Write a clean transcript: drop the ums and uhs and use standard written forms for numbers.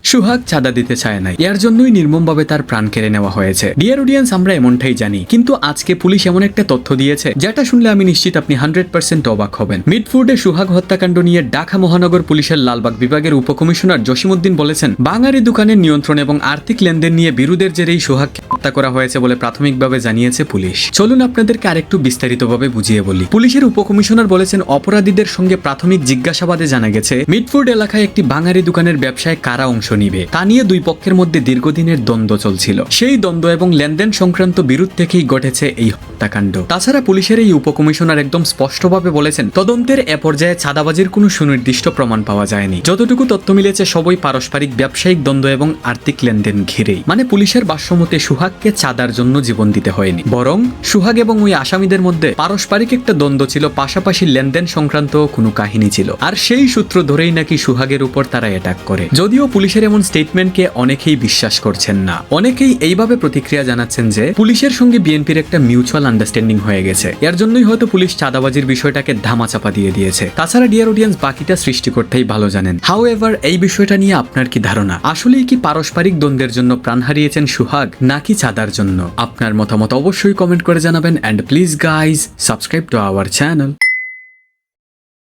সুহাগ চাঁদা দিতে চায় নাই, এর জন্যই নির্মমভাবে তার প্রাণ কেড়ে নেওয়া হয়েছে। ডিয়ার অডিয়েন্স, আমরা এমনটাই জানি, কিন্তু আজকে পুলিশ এমন একটা তথ্য দিয়েছে যেটা শুনলে আমি নিশ্চিত আপনি 100% অবাক হবেন। মিটফুডে সুহাগ হত্যাকাণ্ড নিয়ে ঢাকা মহানগর পুলিশের লালবাগ বিভাগের উপকমিশনার জসিমউদ্দিন বলেছেন, বাঙালি দোকানের নিয়ন্ত্রণ এবং আর্থিক লেনদেন নিয়ে বিরোধের জেরেই সুহাগকে হত্যা করা হয়েছে বলে প্রাথমিকভাবে জানিয়েছে পুলিশ। চলুন আপনাদেরকে আরেকটু বিস্তারিতভাবে বুঝিয়ে বলি। পুলিশের উপকমিশনার বলেছেন, অপরাধীদের সঙ্গে প্রাথমিক জিজ্ঞাসাবাদে জানা গেছে মিটফুড এলাকায় একটি বাঙালি দোকানের ব্যবসায় কারা অংশ নিবে তা নিয়ে দুই পক্ষের মধ্যে দীর্ঘদিনের দ্বন্দ্ব চলছিল। সেই দ্বন্দ্ব এবং লেনদেন সংক্রান্ত বিরোধ থেকেই ঘটেছে এই হত্যাকাণ্ড। তাছাড়া পুলিশের এই উপকমিশনার একদম স্পষ্টভাবে বলেছেন, তদন্তের এ পর্যায়ে চাঁদাবাজির কোনো সুনির্দিষ্ট প্রমাণ পাওয়া যায়নি। যতটুকু তথ্য মিলেছে সবই পারস্পরিক ব্যবসায়িক দ্বন্দ্ব এবং আর্থিক লেনদেন ঘিরেই। মানে পুলিশের ভাষ্যমতে সুহাগকে চাঁদার জন্য জীবন দিতে হয়নি, বরং সুহাগ এবং ওই আসামিদের মধ্যে পারস্পরিক একটা দ্বন্দ্ব ছিল, পাশাপাশি লেনদেন সংক্রান্ত কোনো কাহিনী ছিল। আর সেই সূত্র ধরেই নাকি সুহাগের উপর তারা অ্যাটাক করে। যদিও পুলিশের এমন স্টেটমেন্টকে অনেকেই বিশ্বাস করছেন না। অনেকেই এইভাবে প্রতিক্রিয়া জানাচ্ছেন যে পুলিশের সঙ্গে বিএনপির একটা মিউচুয়াল আন্ডারস্ট্যান্ডিং হয়ে গেছে, এর জন্যই হয়তো পুলিশ চাঁদাবাজির বিষয়টাকে ধামাচাপা দিয়ে দিয়েছে। তাছাড়া ডিয়ার অডিয়েন্স, বাকিটা সৃষ্টিকর্তাই ভালো জানেন। হাউএভার, এই বিষয়টা নিয়ে আপনার কি ধারণা? আসলেই কি পারস্পরিক দ্বন্দ্বের জন্য প্রাণ হারিয়েছেন সুহাগ, নাকি চাঁদার জন্য? আপনার মতামত অবশ্যই কমেন্ট করে জানাবেন। And please guys, subscribe to our channel.